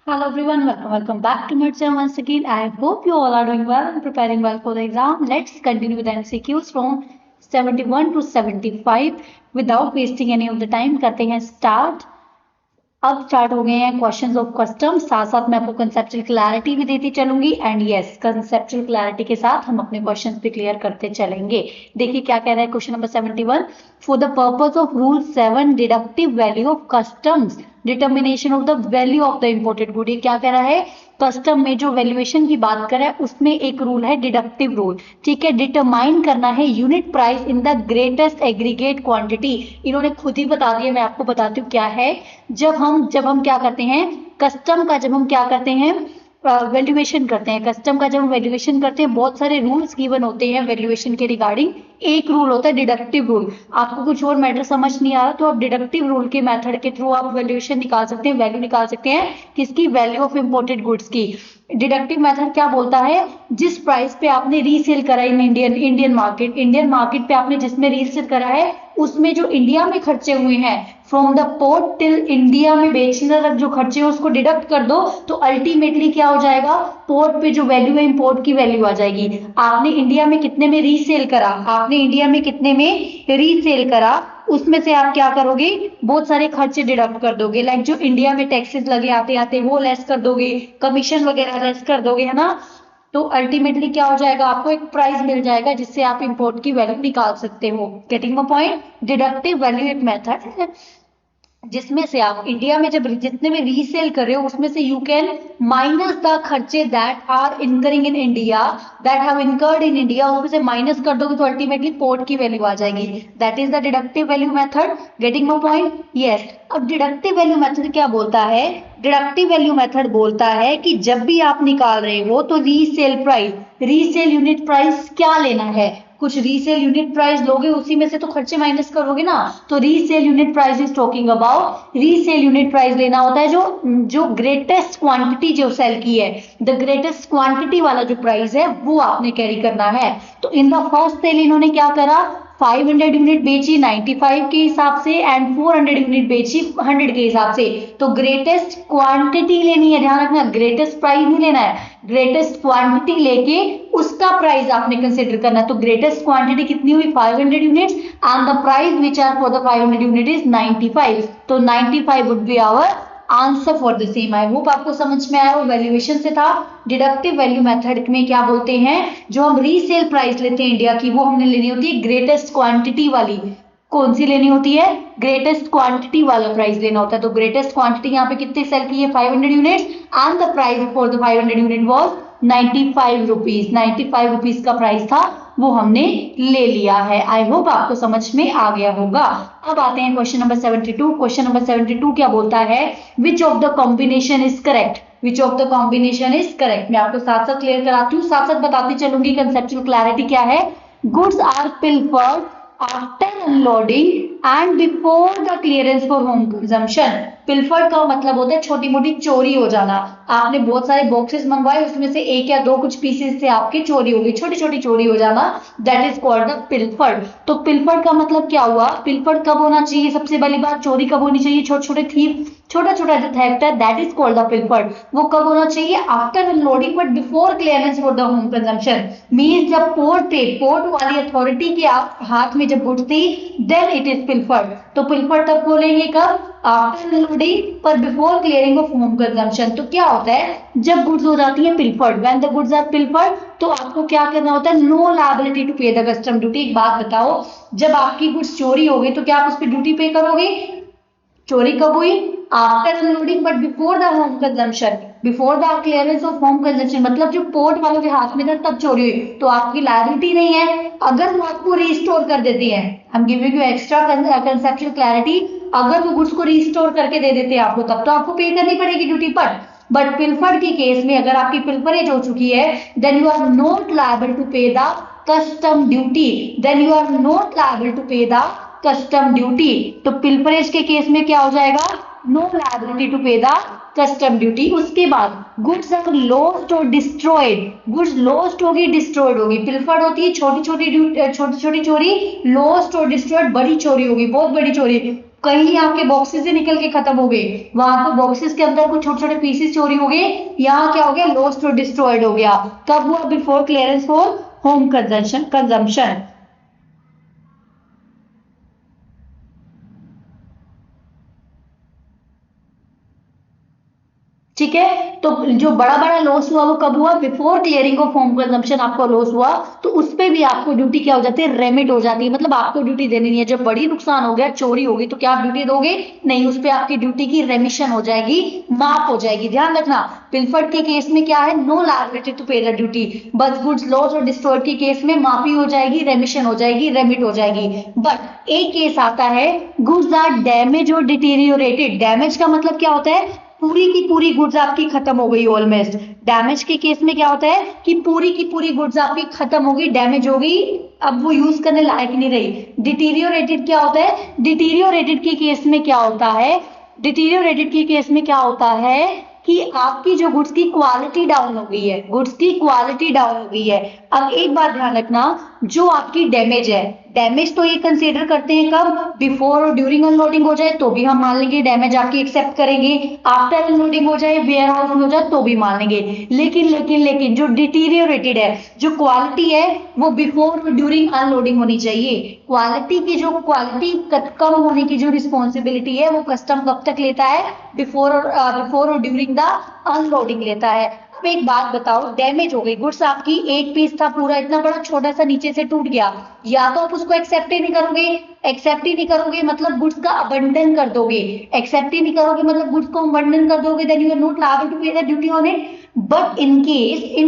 Hello everyone, welcome back to my channel once again. I hope you all are doing well and preparing well for the exam. Let's continue with MCQs from 71 to 75 without wasting any of the time. करते हैं start. अब start हो गए हैं questions of custom, साथ साथ मैं आपको कंसेप्चुअल क्लैरिटी भी देती चलूंगी एंड यस कंसेप्चुअल क्लैरिटी के साथ हम अपने क्वेश्चंस भी क्लियर करते चलेंगे। देखिए क्या कह रहा है question number 71, for the purpose of rule 7 deductive value of customs determination of the value of the imported good. ये क्या कह रहा है, कस्टम में जो वैल्यूएशन की बात करें उसमें एक रूल है डिडक्टिव रूल, ठीक है। डिटरमाइन करना है unit price in the greatest aggregate quantity. इन्होंने खुद ही बता दिया, मैं आपको बताती हूँ क्या है। जब हम क्या करते हैं कस्टम का, जब हम क्या करते हैं वैल्यूएशन करते हैं, कस्टम का जब हम वैल्यूएशन करते हैं बहुत सारे रूल्स गिवन होते हैं वैल्यूएशन के रिगार्डिंग। एक रूल होता है डिडक्टिव रूल। आपको कुछ और मैटर समझ नहीं आ रहा तो आप डिडक्टिव रूल के मेथड के थ्रू आप वैल्यूएशन निकाल सकते हैं, वैल्यू निकाल सकते हैं किसकी, वैल्यू ऑफ इंपोर्टेड गुड्स की। डिडक्टिव मेथड क्या बोलता है, जिस प्राइस पे आपने रीसेल करा इन इंडियन मार्केट पे आपने जिसमें रीसेल करा है उसमें जो इंडिया में खर्चे हुए हैं from the port till India में बेचने तक जो खर्चे हैं उसको डिडक्ट कर दो तो अल्टीमेटली क्या हो जाएगा, पोर्ट पे जो वैल्यू है इंपोर्ट की वैल्यू आ जाएगी। आपने इंडिया में कितने में रीसेल करा, आपने इंडिया में कितने में रीसेल करा उसमें से आप क्या करोगे, बहुत सारे खर्चे डिडक्ट कर दोगे। लाइक जो इंडिया में टैक्सेस लगे आते आते वो लेस कर दोगे, कमीशन वगैरह लेस कर दोगे, है ना। तो अल्टीमेटली क्या हो जाएगा, आपको एक प्राइस मिल जाएगा जिससे आप इंपोर्ट की वैल्यू निकाल सकते हो। Getting my point. Deductive value एक मेथड है जिसमें से आप इंडिया में जब जितने में रीसेल कर रहे हो उसमें से यू कैन माइनस द खर्चे that are incurring in India, that have incurred in India, उसमें से माइनस कर दोगे तो अल्टीमेटली पोर्ट की वैल्यू आ जाएगी। That is the deductive value method. Getting my point, yes. अब डिडक्टिव वैल्यू मेथड क्या बोलता है, डिडक्टिव वैल्यू मेथड बोलता है कि जब भी आप निकाल रहे हो तो resale price, resale unit price क्या लेना है, कुछ रीसेल यूनिट प्राइस लोगे उसी में से तो खर्चे माइनस करोगे ना। तो resale unit price is talking about, resale unit price लेना होता है जो ग्रेटेस्ट क्वांटिटी जो सेल की है, द ग्रेटेस्ट क्वांटिटी वाला जो प्राइस है वो आपने कैरी करना है। तो इन द फर्स्ट सेल इन्होंने क्या करा, 500 यूनिट बेची 95 के हिसाब से एंड 400 यूनिट बेची 100 के हिसाब से। तो ग्रेटेस्ट क्वांटिटी लेनी है, ध्यान रखना, ग्रेटेस्ट प्राइस नहीं लेना है, ग्रेटेस्ट क्वांटिटी लेके उसका प्राइस आपने कंसिडर करना। तो ग्रेटेस्ट क्वांटिटी कितनी हुई, 500 units and the price which are for the 500 unit is 95। तो 95 would be our answer for the same. I hope आपको समझ में आया, वो वैल्यूएशन से था। डिडक्टिव वैल्यू मेथड में क्या बोलते हैं, जो हम रीसेल प्राइस लेते हैं इंडिया की वो हमने लेनी होती है ग्रेटेस्ट क्वांटिटी वाली। कौन सी लेनी होती है, ग्रेटेस्ट क्वांटिटी वाला प्राइस लेना होता है। तो ग्रेटेस्ट क्वांटिटी यहाँ पे कितने सेल की है, 500 units and the price for the 500 unit was 95 rupees. 95 rupees का प्राइस था वो हमने ले लिया है। आई होप आपको समझ में आ गया होगा। अब आते हैं क्वेश्चन नंबर 72। क्वेश्चन नंबर 72 क्या बोलता है, which of the combination is correct, which of the combination is correct. मैं आपको साथ साथ क्लियर कराती हूँ, साथ साथ बताती चलूंगी कंसेप्चुअल क्लैरिटी क्या है। Goods are pilfered after unloading and before the clearance for home consumption. Pilfered का मतलब होता है छोटी मोटी चोरी हो जाना। आपने बहुत सारे बॉक्सेस मंगवाए उसमें से एक या दो कुछ पीसेस से आपकी चोरी हो गई, छोटी छोटी चोरी हो जाना, दैट इज कॉल्ड द पिल्फर्ड। तो पिल्फर्ड का मतलब क्या हुआ, पिल्फर्ड कब होना चाहिए, सबसे पहली बात चोरी कब होनी चाहिए, छोटे छोटे थीफ, छोटा छोटा जो थेफ्ट है दैट इज कॉल्ड द पिल्फर्ड। वो कब होना चाहिए, after unloading but before clearance for the home consumption. Means जब पोर्ट वाली अथॉरिटी के हाथ में जब गुड्स थी देन इट इज पिल्फर्ड। तो पिल्फर्ड तब बोलेंगे कब, आफ्टर अनलोडिंग पर before clearing of home consumption. तो क्या होता है जब गुड्स हो जाती है पिल्फर्ड, व्हेन द गुड्स आर पिल्फर्ड, तो आपको क्या करना होता है, no liability to pay the custom duty. एक बात बताओ, जब आपकी गुड्स चोरी हो गई तो क्या आप उस पर ड्यूटी पे करोगे, चोरी कब हुई, after unloading but before the home consumption, before the clearance of home consumption, मतलब जो पोर्ट वालों के हाथ में था तब चोरी हुई तो आपकी लायबिलिटी नहीं है। अगर वो आपको रिस्टोर कर देती है, हम giving you extra conceptual clarity, अगर वो गुड्स को रिस्टोर करके दे देते हैं आपको तब तो आपको पे करनी पड़ेगी ड्यूटी पर। बट पिल्फर्ड की केस में अगर आपकी पिल्फरेज हो चुकी है then you are not liable to pay the custom duty, then you are not liable to pay the custom duty. तो पिल्फरेज के केस में क्या हो जाएगा, no liability to pay the custom duty. उसके बाद गुड्स आर लॉस्ट और destroyed, goods lost होगी डिस्ट्रॉयड होगी। पिल्फर्ड होती है छोटी छोटी चोरी, लॉस्ट और डिस्ट्रॉयड बड़ी चोरी होगी, बहुत बड़ी चोरी। कहीं आपके बॉक्सेस ही निकल के खत्म हो गए, वहां तो बॉक्सेस के अंदर कुछ छोटे छोटे पीसेस चोरी हो गए, यहाँ क्या हो गया, लॉस्ट और डिस्ट्रॉयड हो गया। कब हुआ? Before clearance for home consumption. ठीक है, तो जो बड़ा बड़ा लॉस हुआ वो कब हुआ? Before clearing of home consumption आपको लॉस हुआ, तो उस पे भी आपको ड्यूटी क्या हो जाती है? रेमिट हो जाती है, मतलब आपको ड्यूटी देनी नहीं है। जब बड़ी नुकसान हो गया, चोरी होगी, तो क्या आप ड्यूटी दोगे? नहीं, उस पे आपकी ड्यूटी की रेमिशन हो जाएगी, माफ हो जाएगी। ध्यान रखना, पिलफर्ड के केस में क्या है? No liability to pay the duty, बस गुड्स लॉस और डिस्ट्रॉयड के केस में माफी हो जाएगी, रेमिशन हो जाएगी, रेमिट हो जाएगी। बट एक केस आता है, गुड्स आर डैमेज और डिटीरियोरेटेड। डैमेज का मतलब क्या होता है? पूरी की पूरी गुड्स आपकी खत्म हो गई ऑलमोस्ट। डैमेज के केस में क्या होता है कि पूरी की पूरी गुड्स आपकी खत्म हो गई, डैमेज हो गई, अब वो यूज करने लायक नहीं रही। डिटीरियोरेटेड क्या होता है? डिटीरियोरेटेड के केस में क्या होता है? डिटीरियोरेटेड के केस में क्या होता है कि आपकी जो गुड्स की क्वालिटी डाउन हो गई है, गुड्स की क्वालिटी डाउन हो गई है। अब एक बात ध्यान रखना, जो आपकी डैमेज है, डैमेज तो ये कंसीडर करते हैं कब? बिफोर और ड्यूरिंग अनलोडिंग हो जाए तो भी हम मान लेंगे डैमेज आपकी एक्सेप्ट करेंगे, आफ्टर अनलोडिंग हो जाए, वेयर हाउस में हो जाए तो भी मान लेंगे। लेकिन जो डिटीरियोरेटेड है, जो क्वालिटी है, वो बिफोर और ड्यूरिंग अनलोडिंग होनी चाहिए। क्वालिटी की जो क्वालिटी कम होने की जो रिस्पॉन्सिबिलिटी है, वो कस्टम कब तक लेता है? बिफोर और ड्यूरिंग द अनलोडिंग लेता है। अब एक बात बताओ, डैमेज हो गई गुड्स आपकी, एक पीस था पूरा इतना बड़ा, छोटा सा नीचे से टूट गया, या तो आप उसको एक्सेप्ट ही नहीं करोगे, एक्सेप्ट ही नहीं करोगे मतलब गुड्स का अबंडन कर दोगे, एक्सेप्ट ही नहीं करोगे मतलब गुड्स को अबंडन कर दोगे, then you are not liable to pay the duty on it. But in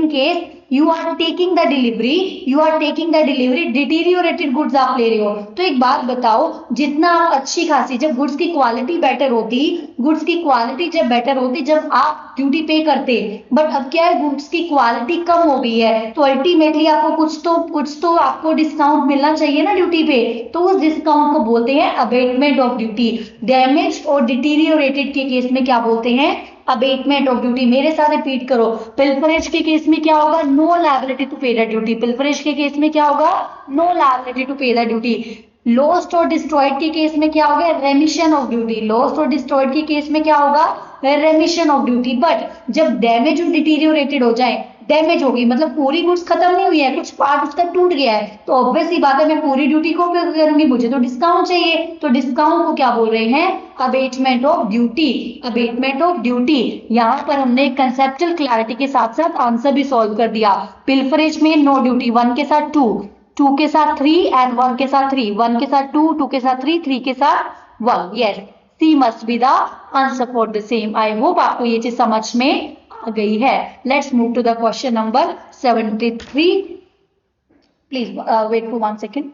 case you are taking the delivery, deteriorated goods आप ले रहे हो, तो एक बात बताओ, जितना आप अच्छी खासी, जब गुड्स की क्वालिटी बेटर होती, गुड्स की क्वालिटी जब बेटर होती, जब आप ड्यूटी पे करते, बट अब क्या है, गुड्स की क्वालिटी कम हो गई है, तो अल्टीमेटली आपको कुछ तो आपको डिस्काउंट मिलना चाहिए ना ड्यूटी पे, तो उस डिस्काउंट को बोलते हैं अबेटमेंट ऑफ ड्यूटी। डैमेज और डिटीरियोरेटेड के केस में क्या बोलते हैं? Abatement of duty. मेरे साथ रिपीट करो, पिल्फरेज के केस में क्या होगा? No liability to pay the duty. Pilferage के केस में क्या होगा? No liability to pay the duty. Lost और डिस्ट्रॉयड के केस में क्या होगा? रेमिशन ऑफ ड्यूटी। लॉस्ट और डिस्ट्रॉयड के केस में क्या होगा? रेमिशन ऑफ ड्यूटी। बट जब डैमेज और डिटीरियोरेटेड हो जाए, डैमेज हो गई मतलब पूरी गुड्स खत्म नहीं हुई है, कुछ पार्ट उसका टूट गया है, तो ऑब्वियस सी बात है मैं पूरी ड्यूटी को पे करूंगी, मुझे तो डिस्काउंट चाहिए, तो डिस्काउंट को क्या बोल रहे हैं? Abatement of duty. Abatement of duty. यहाँ पर हमने कंसेप्चुअल क्लैरिटी के साथ साथ आंसर भी सॉल्व कर दिया। पिल्फरेज में नो ड्यूटी, 1 के साथ 2, 2 के साथ 3 एंड 1 के साथ 3, 1 के साथ 2, 2 के साथ 3, 3 के साथ 1। Yes, C must be the answer for the same. I hope आपको ये चीज समझ में आ गई है। Let's move to the question number 73। Please wait for 1 second.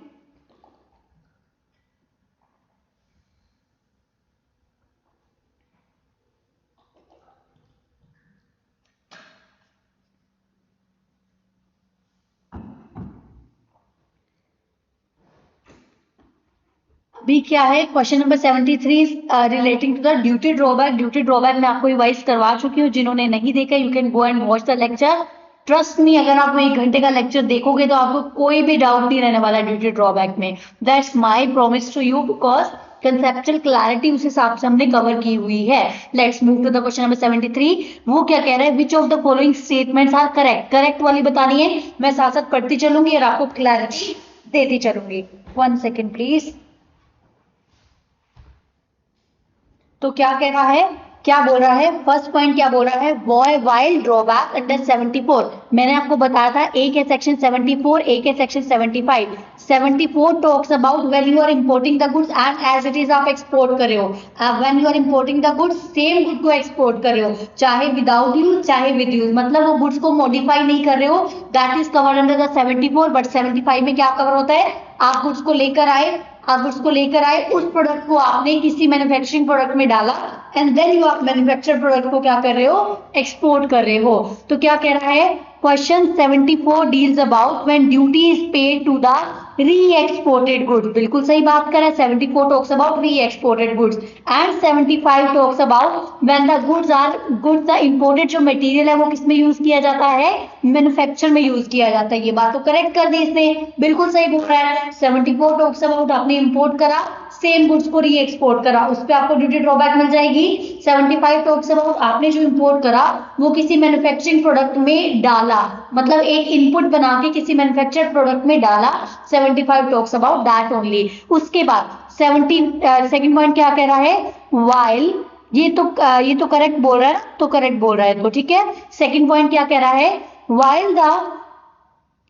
अभी क्या है, question number 73 relating to the duty drawback. Duty drawback मैं आपको रिवाइज करवा चुकी हूँ, जिन्होंने नहीं देखा you can go and watch the lecture. Trust me, अगर आप 1 घंटे का लेक्चर देखोगे तो आपको कोई भी डाउट नहीं रहने वाला ड्यूटी ड्रॉबैक में। That's my promise to you, because conceptual clarity उस हिसाब से हमने कवर की हुई है। Let's move to the question number 73। वो क्या कह रहा है? Which of the following statements are correct? Correct वाली बतानी है, मैं साथ साथ पढ़ती चलूंगी और आपको क्लैरिटी देती चलूंगी। 1 सेकेंड प्लीज। तो क्या कह रहा है, क्या बोल रहा है? फर्स्ट पॉइंट क्या बोल रहा है? While drawback under 74। मैंने आपको बताया था एक है सेक्शन 74, एक है section 75। 74 talks about when you are importing the goods and as it is आप एक्सपोर्ट कर रहे हो। When you are importing the goods, same good को एक्सपोर्ट कर रहे हो, चाहे विदाउट यूज चाहे विद यूज, मतलब वो गुड्स को मॉडिफाई नहीं कर रहे हो, that is covered under the 74। But 75 में क्या कवर होता है? आप गुड्स को लेकर आए, आप उसको लेकर आए, उस प्रोडक्ट को आपने किसी मैन्युफैक्चरिंग प्रोडक्ट में डाला एंड देन यू आप मैन्युफैक्चर प्रोडक्ट को क्या कर रहे हो? एक्सपोर्ट कर रहे हो। तो क्या कह रहा है? Question 74 deals about when duty is paid to the re exported goods, बिल्कुल सही बात कर रहा है। 74 talks about re exported goods and 75 talks about when the goods the imported जो मटेरियल है वो किसमें यूज किया जाता है, मैन्युफैक्चर में यूज किया जाता है। ये बात तो करेक्ट कर दी इसने, बिल्कुल सही बोल रहा है। 74 टॉक्स अबाउट आपने इंपोर्ट करा, सेम गुड्स को री एक्सपोर्ट करा, उस पर आपको ड्यूटी ड्रॉबैक मिल जाएगी। 75 टॉक्स अबाउट आपने जो इंपोर्ट करा वो किसी मैन्युफैक्चरिंग प्रोडक्ट में डाला, मतलब एक इनपुट बना के किसी मैन्युफैक्चर्ड प्रोडक्ट में डाला। 75 टॉक्स अबाउट दैट ओनली। उसके बाद सेकंड पॉइंट क्या कह रहा है, वाइल, ये तो करेक्ट बोल रहा है, तो करेक्ट बोल रहा है तो ठीक है। सेकंड पॉइंट क्या कह रहा है,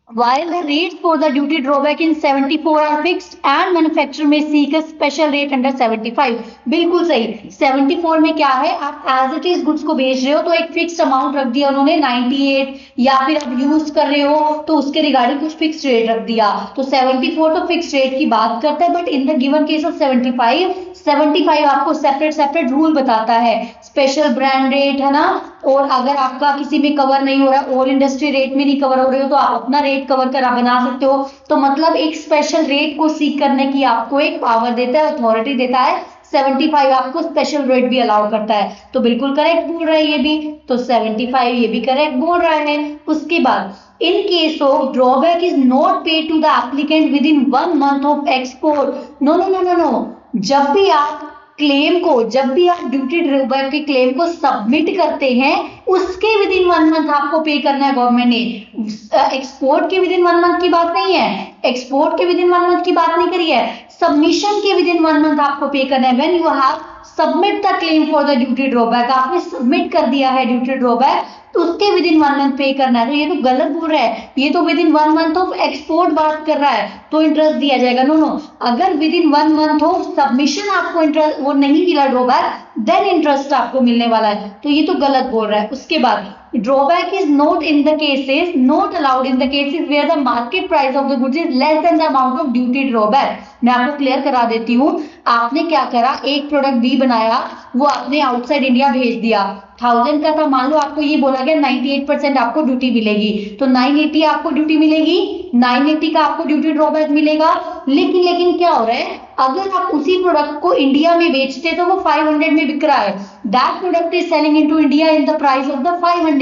while the rates for the duty drawback in 74 are fixed and manufacturer may seek a special rate under 75, बिल्कुल सही। 74 में क्या है, आप एज इट इज गुड्स को बेच रहे हो तो एक फिक्स अमाउंट रख दिया उन्होंने 98, या फिर आप यूज कर रहे हो तो उसके रिगार्डिंग कुछ फिक्स रेट रख दिया। तो 74 तो फिक्स रेट की बात करता है, but in the given case of 75 आपको सेपरेट रूल बताता है, स्पेशल ब्रांड रेट है ना, और अगर आपका किसी में कवर नहीं हो रहा, ऑल इंडस्ट्री रेट में नहीं कवर हो रहे हो तो आप अपना रेट कवर करा बना सकते हो। तो मतलब एक स्पेशल रेट को सीख करने की आपको एक पावर देता है, अथॉरिटी देता है। 75 आपको स्पेशल रेट भी अलाउ करता है, तो बिल्कुल करेक्ट बोल रहा है ये भी, तो 75 ये भी करेक्ट बोल रहा है। उसके बाद in case of drawback is not paid to the applicant within 1 month of export, no no no no no, जब भी आप ड्यूटी ड्रॉबैक के क्लेम को सबमिट करते हैं उसके विद इन 1 month आपको पे करना है गवर्नमेंट ने। एक्सपोर्ट के विद इन 1 month की बात नहीं है, एक्सपोर्ट के विद इन 1 month की बात नहीं करी है, सबमिशन के विद इन 1 month आपको पे करना है। When you have submit the claim for the duty drawback, आपने सबमिट कर दिया है ड्यूटी ड्रॉबैक तो उसके विद इन 1 month पे करना है। तो ये तो गलत बोल रहा है, ये तो with in 1 month of export बात कर रहा है तो इंटरेस्ट दिया जाएगा। नो नो, अगर विद इन 1 month हो सबमिशन आपको इंटरेस्ट वो नहीं मिला ड्रॉबैक देन इंटरेस्ट आपको मिलने वाला है, तो ये तो गलत बोल रहा है। उसके बाद drawback is not in the cases not allowed in the cases where the market price of the goods is less than the amount of duty drawback. मैं आपको क्लियर करा देती हूँ, आपने क्या करा, एक प्रोडक्ट बी बनाया, वो आपने आउटसाइड इंडिया भेज दिया, 1000 का था, मान लो आपको ये बोला गया 98% आपको ड्यूटी मिलेगी, तो 980 आपको ड्यूटी मिलेगी, 980 का आपको ड्यूटी ड्रॉबैक मिलेगा। लेकिन क्या हो रहा है, अगर आप उसी प्रोडक्ट को इंडिया में बेचते तो वो 500 में बिक रहा है, that product is selling into India in the price of the 500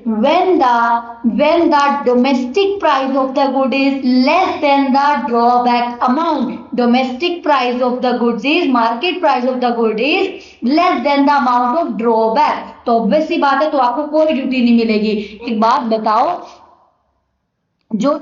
when the domestic price of the good is less than the drawback amount, domestic price of the goods is market price of the good is less than the amount of drawback, तो obvious सी बात है तो आपको कोई duty नहीं मिलेगी। एक बात बताओ, जो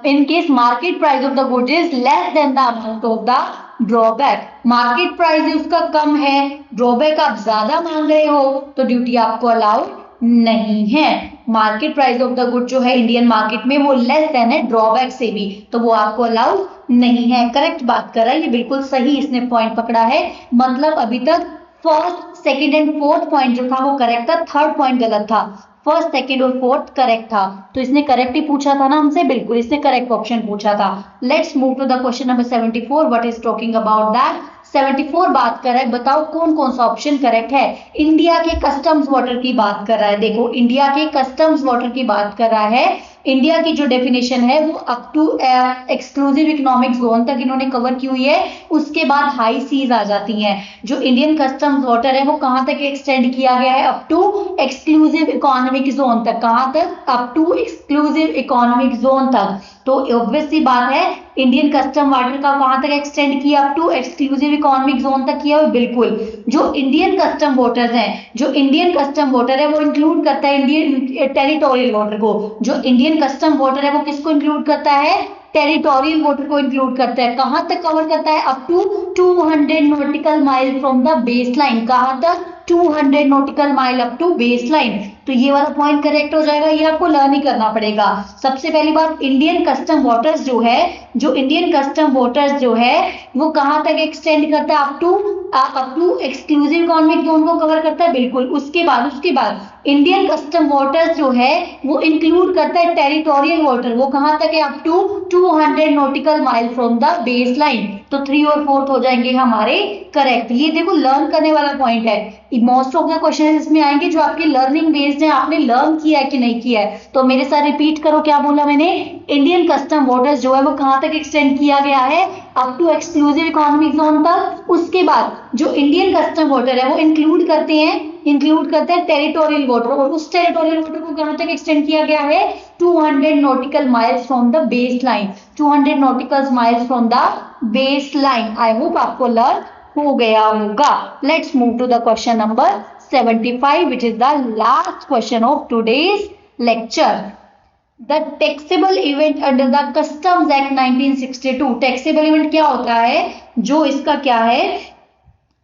in case market price of the good is less than the amount of the drawback, market price उसका कम है, ड्रॉबैक आप ज्यादा मांग रहे हो तो ड्यूटी आपको अलाउड नहीं है। Market price of the good जो है इंडियन मार्केट में वो लेस देन है ड्रॉबैक से भी, तो वो आपको अलाउड नहीं है। करेक्ट बात कर रहा है, ये बिल्कुल सही इसने पॉइंट पकड़ा है। मतलब अभी तक first second and fourth point जो था वो करेक्ट था, थर्ड पॉइंट गलत था, फर्स्ट सेकंड और फोर्थ करेक्ट था। तो इसने करेक्ट ही पूछा था ना हमसे, बिल्कुल इसने करेक्ट ऑप्शन पूछा था। Let's move to the question number 74, what is talking about that. 74 बात कर रहा है, बताओ कौन कौन सा ऑप्शन करेक्ट है। इंडिया के कस्टम्स वाटर की बात कर रहा है, देखो इंडिया के कस्टम्स वाटर की बात कर रहा है। इंडिया की जो डेफिनेशन है वो up to exclusive economic zone तक इन्होंने कवर की हुई है, उसके बाद हाई सीज आ जाती हैं। जो इंडियन कस्टम्स वाटर है वो कहां तक एक्सटेंड किया गया है, up to exclusive economic zone तक। कहां तक, up to exclusive economic zone तक। तो ऑब्वियस सी बात है इंडियन कस्टम वाटर का कहां तक एक्सटेंड किया, up to exclusive economic zone तक किया। बिल्कुल, जो इंडियन कस्टम वाटर्स हैं, जो इंडियन कस्टम वाटर है वो इंक्लूड करता है इंडियन टेरिटोरियल वाटर को। जो इंडियन कस्टम वाटर है वो किसको इंक्लूड करता है, टेरिटोरियल वाटर को इंक्लूड करता है। कहां तक कवर करता है, up to 200 nautical mile from the base line. कहां तक, 200 nautical mile up to base line. तो ये वाला पॉइंट करेक्ट हो जाएगा, ये आपको लर्न ही करना पड़ेगा। सबसे पहली बात, इंडियन कस्टम वाटर्स जो है, जो इंडियन कस्टम वाटर्स जो है वो कहां तक एक्सटेंड करता है, up to exclusive economic zone को कवर करता है। बिल्कुल, उसके बाद इंडियन कस्टम वाटर्स जो है वो इंक्लूड करता है टेरिटोरियल वाटर, वो कहां तक है, up to 200 nautical mile from the base line. तो 3 और 4 हो जाएंगे हमारे करेक्ट। ये देखो लर्न करने वाला पॉइंट है, मोस्ट ऑफ द क्वेश्चन इसमें आएंगे जो आपके लर्निंग बेस्ड है, आपने लर्न किया है कि नहीं किया है। तो मेरे साथ रिपीट करो, क्या बोला मैंने? इंडियन कस्टम बॉर्डर्स जो है वो कहां तक एक्सटेंड किया गया है? Up to exclusive economic zone तक। उसके बाद जो इंडियन कस्टम बॉर्डर है वो इंक्लूड करते हैं टेरिटोरियल वाटर, और उस टेरिटोरियल वाटर को कहां तक एक्सटेंड किया गया है? 200 nautical miles from the base line, 200 nautical miles from the base line. I hope आपको लर्न हो गया होगा। Let's move to the question number 75 which is the last question of today's lecture. The taxable event under the Customs Act 1962. taxable event क्या होता है? जो इसका क्या है?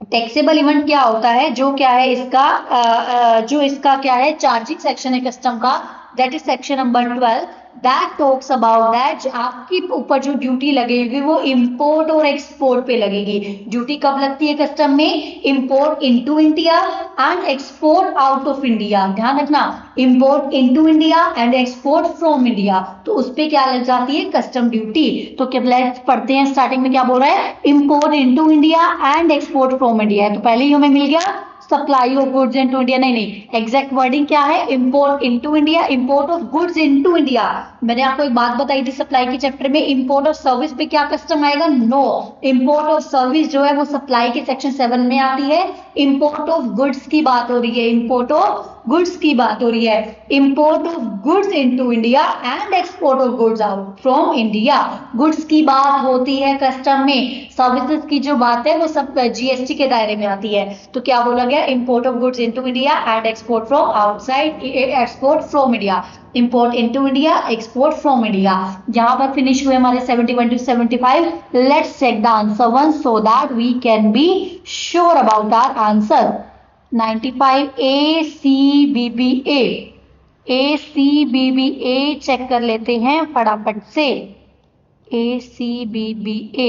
टैक्सेबल इवेंट क्या होता है? जो क्या है इसका जो इसका क्या है चार्जिंग सेक्शन है कस्टम का, that is section number 12, that talks about that आपके ऊपर जो ड्यूटी लगेगी वो इंपोर्ट और एक्सपोर्ट पे लगेगी। ड्यूटी कब लगती है कस्टम में? Import into India and export out of India. ध्यान रखना, import into India and export from India, तो उस पे क्या लग जाती है? Custom duty. तो क्या पढ़ते हैं स्टार्टिंग में क्या बोल रहा है? Import into India and export from India. तो पहले ही हमें मिल गया supply of goods into India. नहीं, एग्जैक्ट वर्डिंग क्या है? Import into India, import of goods into India. मैंने आपको एक बात बताई थी सप्लाई के चैप्टर में, इंपोर्ट ऑफ सर्विस पे क्या कस्टम आएगा? नो। इंपोर्ट ऑफ सर्विस जो है वो सप्लाई के सेक्शन 7 में आती है। इंपोर्ट ऑफ गुड्स की बात हो रही है, इंपोर्ट ऑफ गुड्स की बात हो रही है। Import of goods into India and export of goods out from India. Goods की बात होती है कस्टम में, सर्विसेज की जो बात है वो सब जीएसटी के दायरे में आती है। तो क्या बोला गया? Import of goods into India and export from outside, export from India, import into India, export from India. यहाँ पर फिनिश हुए हमारे 71 to 75। Let's check the answer one so that we can be sure about our answer. 95 ACBBA, ACBBA check कर लेते हैं फटाफट से। ACBBA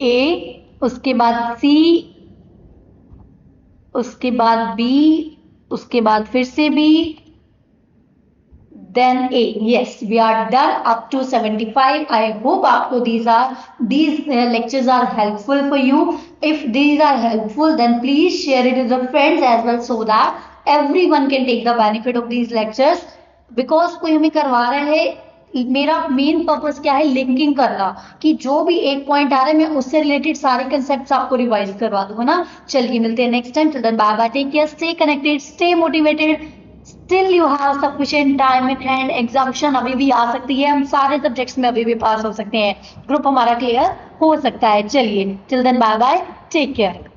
ए, उसके बाद सी, उसके बाद बी, उसके बाद फिर से B, then A. Yes, we are done up to 75. I hope आपको these lectures are helpful for you. If these are helpful, then please share it with your friends as well so that everyone can take the benefit of these lectures. Because कोई हमें करवा रहा है, मेरा main purpose क्या है? Linking करना, कि जो भी एक पॉइंट आ रहा है मैं उससे रिलेटेड सारे कंसेप्ट्स आपको रिवाइज करवा दूं, है ना। चलिए मिलते हैं next time. Till then bye bye, take care, stay connected, stay motivated. Still you have sufficient time in hand. Examination अभी भी आ सकती है, हम सारे सब्जेक्ट्स में अभी भी पास हो सकते हैं, ग्रुप हमारा क्लियर हो सकता है। चलिए till then bye bye, take care.